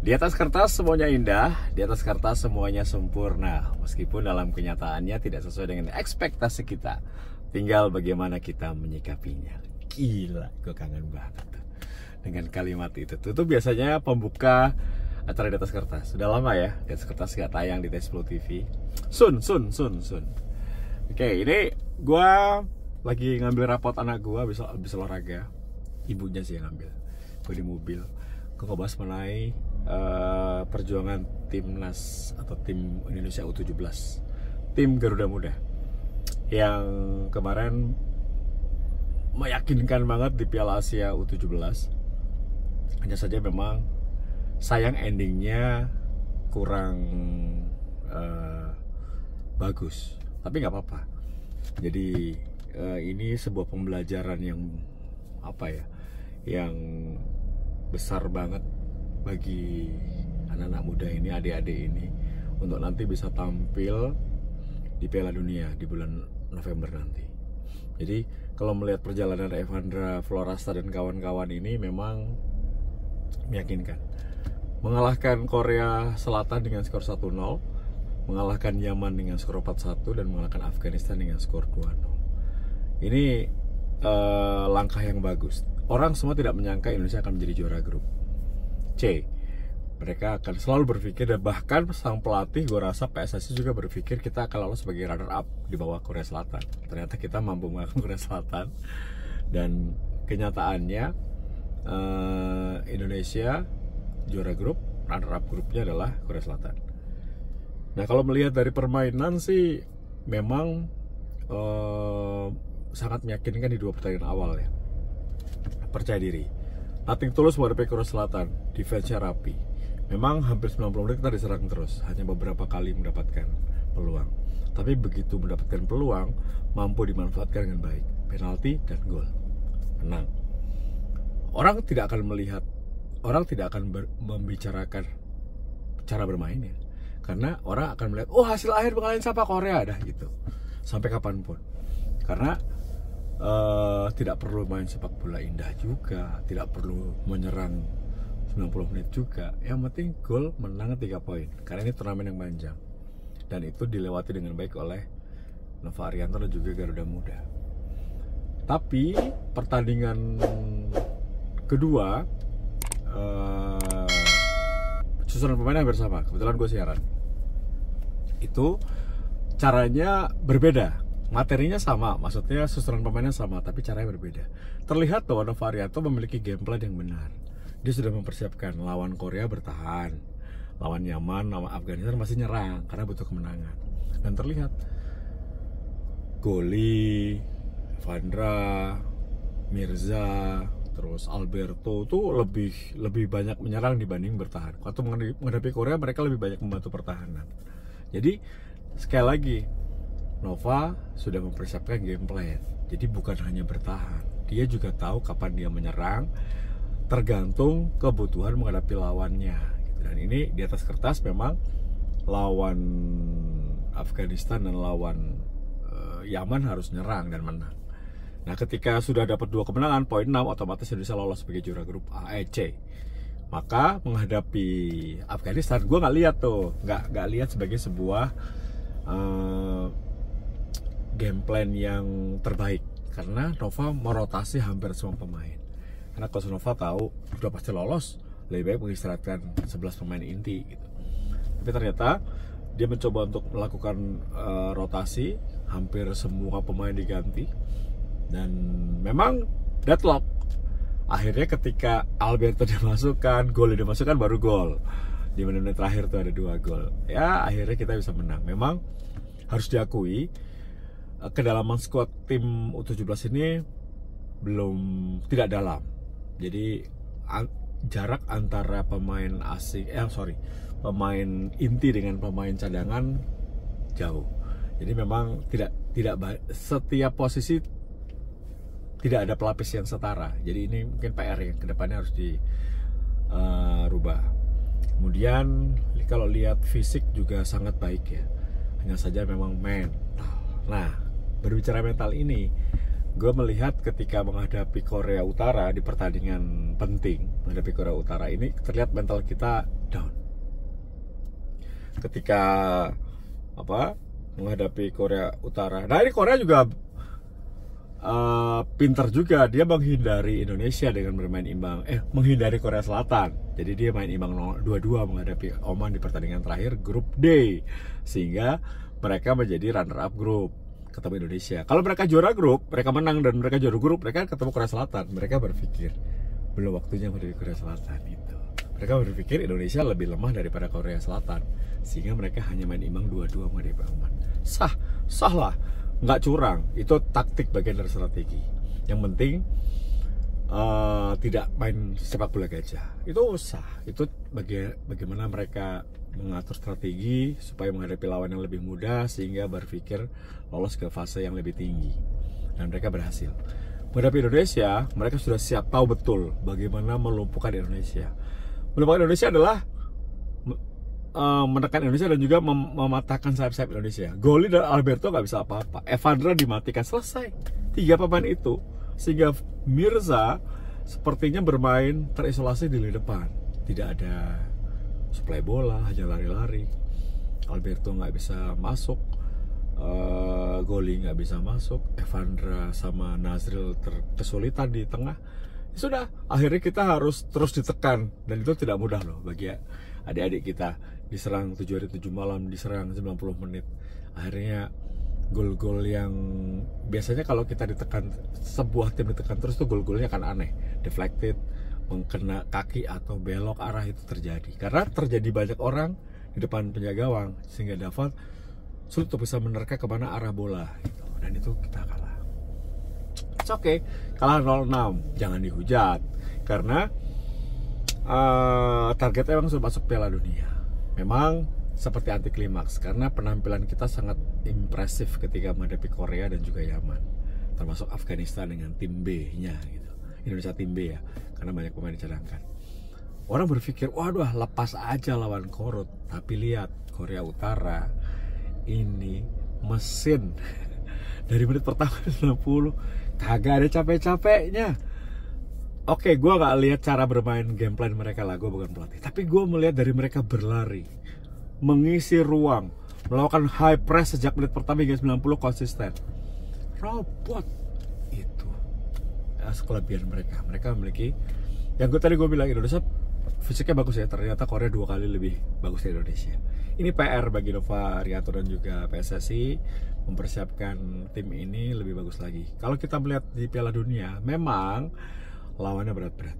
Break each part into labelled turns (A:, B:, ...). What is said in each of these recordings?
A: Di atas kertas semuanya indah, di atas kertas semuanya sempurna. Meskipun dalam kenyataannya tidak sesuai dengan ekspektasi kita. Tinggal bagaimana kita menyikapinya. Gila, gue kangen banget dengan kalimat itu. Itu biasanya pembuka acara di atas kertas. Sudah lama ya, di atas kertas gak tayang di T10 TV. Sun. Oke, ini gue lagi ngambil rapot anak gue habis olahraga. Ibunya sih yang ngambil. Gue di mobil. Gue ngebahas mengenai perjuangan timnas atau tim Indonesia U17, tim Garuda Muda yang kemarin meyakinkan banget di Piala Asia U17. Hanya saja memang sayang endingnya kurang bagus, tapi nggak apa-apa. Jadi ini sebuah pembelajaran yang yang besar banget bagi anak-anak muda ini, adik-adik ini, untuk nanti bisa tampil di Piala Dunia di bulan November nanti. Jadi kalau melihat perjalanan Evandra Florasta dan kawan-kawan ini memang meyakinkan. Mengalahkan Korea Selatan dengan skor 1-0, mengalahkan Yaman dengan skor 4-1, dan mengalahkan Afghanistan dengan skor 2-0. Ini langkah yang bagus. Orang semua tidak menyangka Indonesia akan menjadi juara grup C. Mereka akan selalu berpikir, dan bahkan sang pelatih, gue rasa PSSI juga berpikir kita akan lolos sebagai runner up di bawah Korea Selatan. Ternyata kita mampu mengalahkan Korea Selatan, dan kenyataannya Indonesia juara grup, runner up grupnya adalah Korea Selatan. Nah, kalau melihat dari permainan sih memang sangat meyakinkan di dua pertandingan awal ya. Percaya diri, nothing tulus menghadapi Korea Selatan, defense-nya rapi. Memang hampir 90 menit kita diserang terus, hanya beberapa kali mendapatkan peluang. Tapi begitu mendapatkan peluang, mampu dimanfaatkan dengan baik. Penalti dan gol, menang. Orang tidak akan melihat, orang tidak akan membicarakan cara bermainnya, karena orang akan melihat, oh hasil akhir mengalahin siapa, Korea, dah gitu. Sampai kapanpun. Karena tidak perlu main sepak bola indah juga, tidak perlu menyerang 90 menit juga. Yang penting gol, menang 3 poin. Karena ini turnamen yang panjang, dan itu dilewati dengan baik oleh Nova Arianto dan juga Garuda Muda. Tapi pertandingan kedua susunan pemain hampir sama. Kebetulan gue siaran. Itu caranya berbeda. Materinya sama, maksudnya susunan pemainnya sama, tapi caranya berbeda. Terlihat bahwa Nova Arianto memiliki game plan yang benar. Dia sudah mempersiapkan lawan Korea bertahan, lawan Yaman, lawan Afghanistan masih nyerang karena butuh kemenangan. Dan terlihat Goli, Vandra, Mirza, terus Alberto itu lebih banyak menyerang dibanding bertahan. Waktu menghadapi Korea mereka lebih banyak membantu pertahanan. Jadi sekali lagi, Nova sudah mempersiapkan game plan. Jadi bukan hanya bertahan, dia juga tahu kapan dia menyerang, tergantung kebutuhan menghadapi lawannya. Dan ini di atas kertas memang lawan Afghanistan dan lawan Yaman harus nyerang dan menang. Nah, ketika sudah dapat 2 kemenangan, poin 6, otomatis Indonesia lolos sebagai juara grup A, C. Maka menghadapi Afghanistan, gue nggak lihat sebagai sebuah game plan yang terbaik, karena Nova merotasi hampir semua pemain. Karena Coach Nova tahu sudah pasti lolos, lebih baik mengistirahatkan 11 pemain inti gitu. Tapi ternyata dia mencoba untuk melakukan rotasi, hampir semua pemain diganti, dan memang deadlock. Akhirnya ketika Alberto dimasukkan, Gol dimasukkan, baru gol. Di menit-menit terakhir tuh ada 2 gol. Ya akhirnya kita bisa menang. Memang harus diakui, kedalaman skuad tim U17 ini tidak dalam. Jadi jarak antara pemain asing, pemain inti dengan pemain cadangan jauh. Jadi memang tidak setiap posisi tidak ada pelapis yang setara. Jadi ini mungkin PR yang kedepannya harus dirubah. Kemudian kalau lihat fisik juga sangat baik ya. Hanya saja memang mental. Nah, berbicara mental ini, gue melihat ketika menghadapi Korea Utara di pertandingan penting menghadapi Korea Utara ini, terlihat mental kita down. Ketika menghadapi Korea Utara. Nah, ini Korea juga pintar juga, dia menghindari Indonesia dengan bermain imbang, menghindari Korea Selatan. Jadi dia main imbang 2-2 menghadapi Oman di pertandingan terakhir grup D, sehingga mereka menjadi runner up grup ketemu Indonesia. Kalau mereka juara grup, mereka menang dan mereka juara grup, mereka ketemu Korea Selatan. Mereka berpikir belum waktunya menghadapi Korea Selatan itu. Mereka berpikir Indonesia lebih lemah daripada Korea Selatan, sehingga mereka hanya main imbang 2-2 menghadapi Oman. Sah lah. Nggak curang, itu taktik bagian dari strategi. Yang penting tidak main sepak bola gajah. Itu sah. Itu bagaimana mereka mengatur strategi supaya menghadapi lawan yang lebih mudah, sehingga berpikir lolos ke fase yang lebih tinggi. Dan mereka berhasil. Menghadapi Indonesia, mereka sudah siap, tahu betul bagaimana melumpuhkan Indonesia. Melumpuhkan Indonesia adalah menekan Indonesia dan juga mematahkan sayap-sayap Indonesia. Goli dan Alberto nggak bisa apa-apa. Evandra dimatikan, selesai. 3 pemain itu, sehingga Mirza sepertinya bermain terisolasi di lini depan. Tidak ada suplai bola, hanya lari-lari. Alberto nggak bisa masuk, Goli nggak bisa masuk, Evandra sama Nazril kesulitan di tengah. Sudah, akhirnya kita harus terus ditekan, dan itu tidak mudah loh bagi adik-adik kita. Diserang 7 hari 7 malam, diserang 90 menit. Akhirnya gol-gol yang biasanya kalau kita ditekan, sebuah tim ditekan terus tuh gol-golnya akan aneh, deflected, mengkena kaki atau belok arah, itu terjadi karena terjadi banyak orang di depan penjaga gawang, sehingga David sulit untuk bisa menerka kemana arah bola gitu. Dan itu kita kalah. It's okay, kalah 0-6, jangan dihujat karena targetnya memang sudah masuk Piala Dunia. Memang seperti anti klimaks karena penampilan kita sangat impresif ketika menghadapi Korea dan juga Yaman, termasuk Afghanistan dengan tim B-nya gitu. Indonesia tim B ya, karena banyak pemain dicadangkan. Orang berpikir, waduh lepas aja lawan Korut, tapi lihat Korea Utara ini mesin dari menit pertama 90 kagak ada capek-capeknya. Oke, gue gak lihat cara bermain game plan mereka lah, gue bukan pelatih. Tapi gue melihat dari mereka berlari, mengisi ruang, melakukan high press sejak menit pertama hingga 90 konsisten. Robot itu kelebihan mereka. Mereka memiliki, yang tadi gue bilang, Indonesia fisiknya bagus ya. Ternyata Korea 2 kali lebih bagus dari Indonesia. Ini PR bagi Nova Rianto dan juga PSSI mempersiapkan tim ini lebih bagus lagi. Kalau kita melihat di Piala Dunia, memang lawannya berat-berat.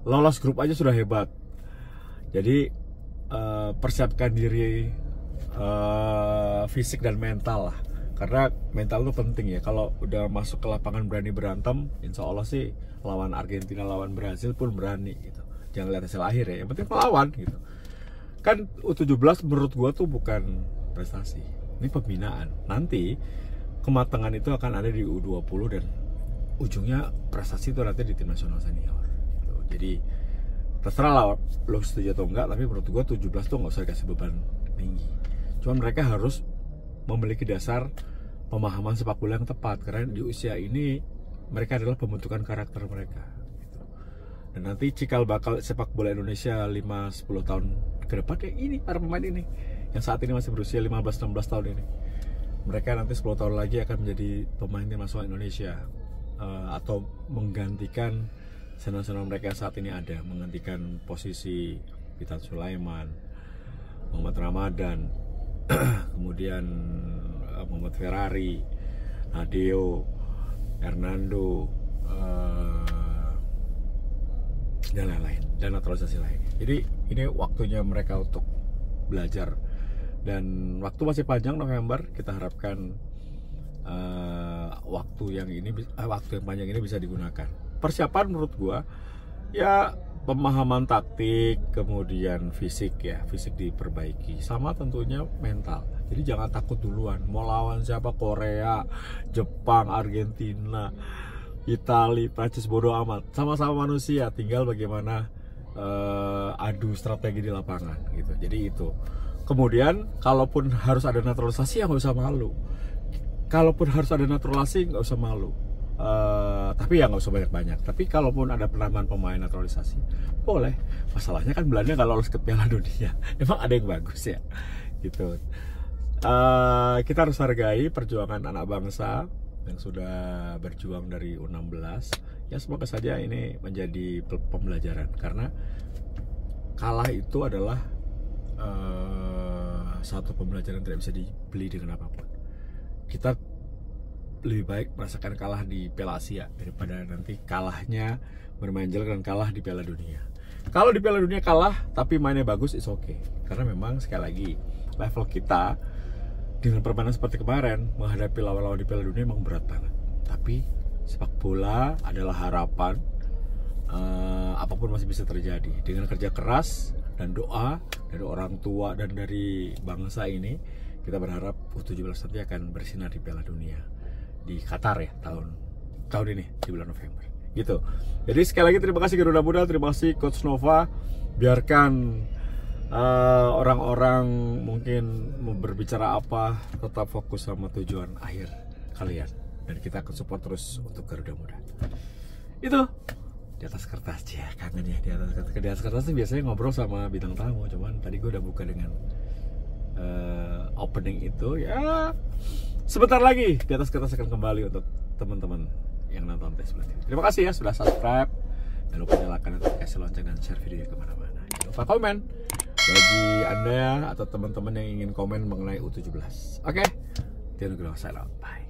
A: Lolos grup aja sudah hebat. Jadi persiapkan diri fisik dan mental lah. Karena mental itu penting ya. Kalau udah masuk ke lapangan berani berantem, insya Allah sih lawan Argentina, lawan Brazil pun berani gitu. Jangan lihat hasil akhir ya. Yang penting melawan gitu. Kan U17 menurut gua tuh bukan prestasi. Ini pembinaan. Nanti kematangan itu akan ada di U20 dan ujungnya prestasi itu nanti di tim nasional senior gitu. Jadi terserah lah lo setuju atau enggak, tapi menurut gua 17 tuh nggak usah dikasih beban tinggi. Cuman mereka harus memiliki dasar pemahaman sepak bola yang tepat, karena di usia ini mereka adalah pembentukan karakter mereka gitu. Dan nanti cikal bakal sepak bola Indonesia 5-10 tahun ke depan ya ini para pemain ini yang saat ini masih berusia 15-16 tahun ini. Mereka nanti 10 tahun lagi akan menjadi pemain tim nasional Indonesia. Atau menggantikan senior-senior mereka saat ini ada, menggantikan posisi Witan Sulaiman, Muhammad Ramadan, kemudian Muhammad Ferrari, Nadeo, Hernando, dan lain-lain, dan naturalisasi lain. Jadi ini waktunya mereka untuk belajar, dan waktu masih panjang, November. Kita harapkan waktu yang panjang ini bisa digunakan. Persiapan menurut gua ya pemahaman taktik, kemudian fisik diperbaiki, sama tentunya mental. Jadi jangan takut duluan. Mau lawan siapa, Korea, Jepang, Argentina, Italia, Prancis, bodo amat. Sama-sama manusia, tinggal bagaimana adu strategi di lapangan gitu. Jadi itu. Kemudian kalaupun harus ada naturalisasi ya nggak usah malu. Kalaupun harus ada naturalisasi nggak usah malu. Tapi ya nggak usah banyak-banyak. Tapi kalaupun ada penambahan pemain naturalisasi, boleh. Masalahnya kan Belanda nggak lolos ke Piala Dunia. Emang ada yang bagus ya, gitu. Kita harus hargai perjuangan anak bangsa yang sudah berjuang dari U16. Ya semoga saja ini menjadi pembelajaran, karena kalah itu adalah satu pembelajaran tidak bisa dibeli dengan apapun. Kita lebih baik merasakan kalah di Piala Asia daripada nanti kalahnya bermain jelek dan kalah di Piala Dunia. Kalau di Piala Dunia kalah tapi mainnya bagus, it's okay. Karena memang sekali lagi level kita dengan permainan seperti kemarin menghadapi lawan-lawan di Piala Dunia memang berat banget. Tapi sepak bola adalah harapan, apapun masih bisa terjadi. Dengan kerja keras dan doa dari orang tua dan dari bangsa ini, kita berharap U17 nanti akan bersinar di Piala Dunia di Qatar ya tahun ini di bulan November gitu. Jadi sekali lagi terima kasih Garuda Muda, terima kasih Coach Nova. Biarkan orang-orang mungkin mau berbicara apa, tetap fokus sama tujuan akhir kalian, dan kita akan support terus untuk Garuda Muda. Itu di atas kertas ya, kangen ya di atas kertas tuh biasanya ngobrol sama bintang tamu, cuman tadi gue udah buka dengan opening itu ya. Sebentar lagi di atas kertas akan kembali untuk teman-teman yang nonton Facebook. Terima kasih ya sudah subscribe. Jangan lupa nyalakan notifikasi lonceng dan share videonya kemana-mana. Jangan lupa komen bagi Anda atau teman-teman yang ingin komen mengenai U17. Oke, Tio Nugroho, sign out. Bye.